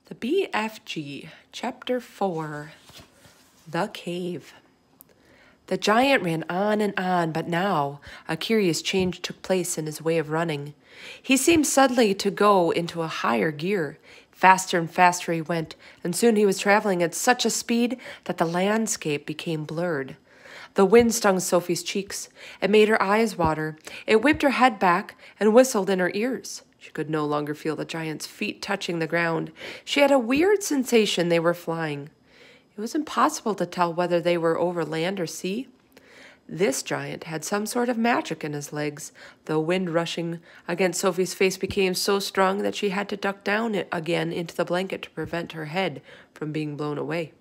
The BFG, Chapter 4, The Cave. The giant ran on and on, but now a curious change took place in his way of running. He seemed suddenly to go into a higher gear. Faster and faster he went, and soon he was traveling at such a speed that the landscape became blurred. The wind stung Sophie's cheeks. It made her eyes water. It whipped her head back and whistled in her ears. She could no longer feel the giant's feet touching the ground. She had a weird sensation they were flying. It was impossible to tell whether they were over land or sea. This giant had some sort of magic in his legs. The wind rushing against Sophie's face became so strong that she had to duck down again into the blanket to prevent her head from being blown away.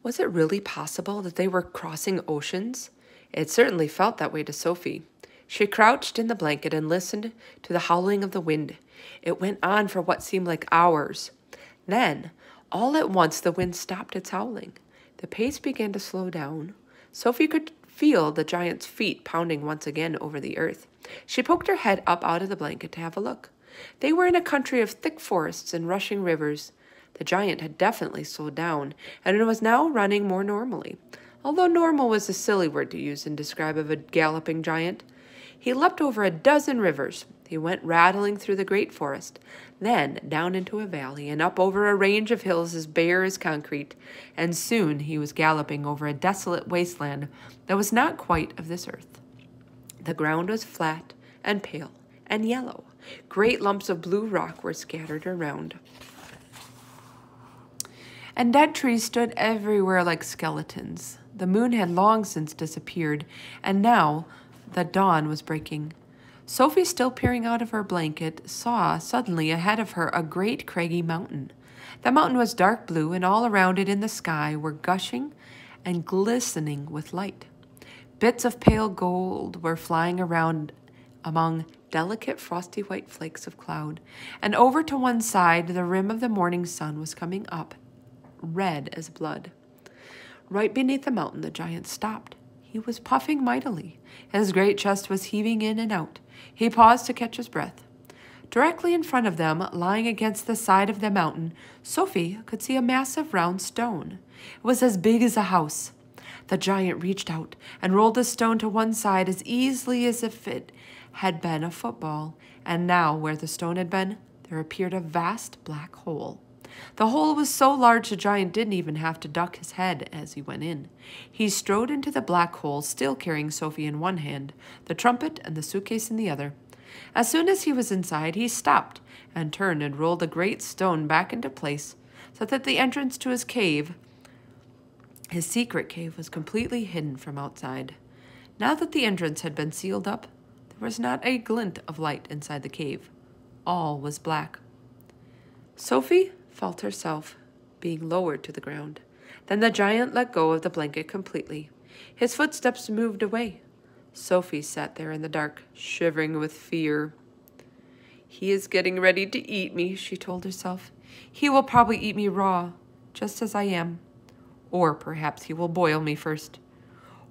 Was it really possible that they were crossing oceans? It certainly felt that way to Sophie. She crouched in the blanket and listened to the howling of the wind. It went on for what seemed like hours. Then, all at once, the wind stopped its howling. The pace began to slow down. Sophie could feel the giant's feet pounding once again over the earth. She poked her head up out of the blanket to have a look. They were in a country of thick forests and rushing rivers. The giant had definitely slowed down, and it was now running more normally, although normal was a silly word to use in describe of a galloping giant. He leapt over a dozen rivers. He went rattling through the great forest, then down into a valley and up over a range of hills as bare as concrete, and soon he was galloping over a desolate wasteland that was not quite of this earth. The ground was flat and pale and yellow. Great lumps of blue rock were scattered around, and dead trees stood everywhere like skeletons. The moon had long since disappeared, and now the dawn was breaking. Sophie, still peering out of her blanket, saw suddenly ahead of her a great craggy mountain. The mountain was dark blue, and all around it in the sky were gushing and glistening with light. Bits of pale gold were flying around among delicate frosty white flakes of cloud, and over to one side the rim of the morning sun was coming up, red as blood. Right beneath the mountain the giant stopped. He was puffing mightily. His great chest was heaving in and out. He paused to catch his breath. Directly in front of them, lying against the side of the mountain, Sophie could see a massive round stone. It was as big as a house. The giant reached out and rolled the stone to one side as easily as if it had been a football, and now where the stone had been, there appeared a vast black hole. The hole was so large the giant didn't even have to duck his head as he went in. He strode into the black hole, still carrying Sophie in one hand, the trumpet and the suitcase in the other. As soon as he was inside, he stopped and turned and rolled a great stone back into place so that the entrance to his cave, his secret cave, was completely hidden from outside. Now that the entrance had been sealed up, there was not a glint of light inside the cave. All was black. Sophie felt herself being lowered to the ground. Then the giant let go of the blanket completely. His footsteps moved away. Sophie sat there in the dark, shivering with fear. "He is getting ready to eat me," she told herself. "He will probably eat me raw, just as I am. Or perhaps he will boil me first.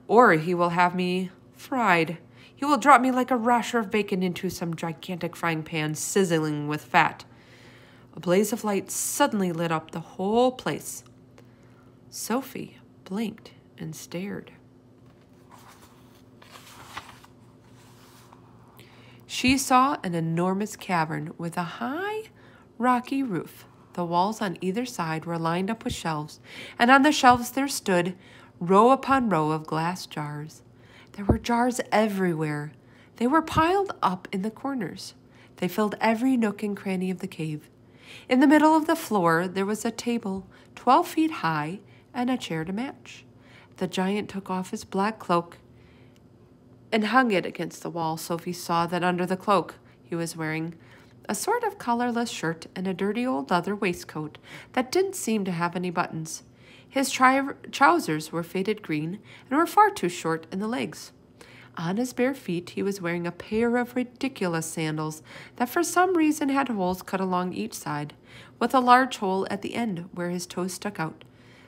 Or he will have me fried. He will drop me like a rasher of bacon into some gigantic frying pan sizzling with fat." A blaze of light suddenly lit up the whole place. Sophie blinked and stared. She saw an enormous cavern with a high, rocky roof. The walls on either side were lined up with shelves, and on the shelves there stood row upon row of glass jars. There were jars everywhere. They were piled up in the corners. They filled every nook and cranny of the cave. In the middle of the floor there was a table 12 feet high and a chair to match. The giant took off his black cloak and hung it against the wall. Sophie saw that under the cloak he was wearing a sort of collarless shirt and a dirty old leather waistcoat that didn't seem to have any buttons. His trousers were faded green and were far too short in the legs. On his bare feet, he was wearing a pair of ridiculous sandals that for some reason had holes cut along each side, with a large hole at the end where his toes stuck out.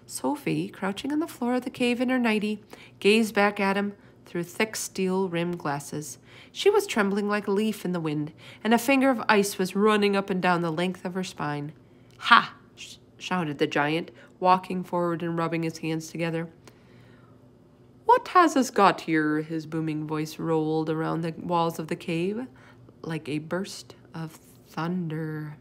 Sophie, crouching on the floor of the cave in her nightie, gazed back at him through thick steel-rimmed glasses. She was trembling like a leaf in the wind, and a finger of ice was running up and down the length of her spine. Ha! Shouted the giant, walking forward and rubbing his hands together. What has us got here? His booming voice rolled around the walls of the cave like a burst of thunder.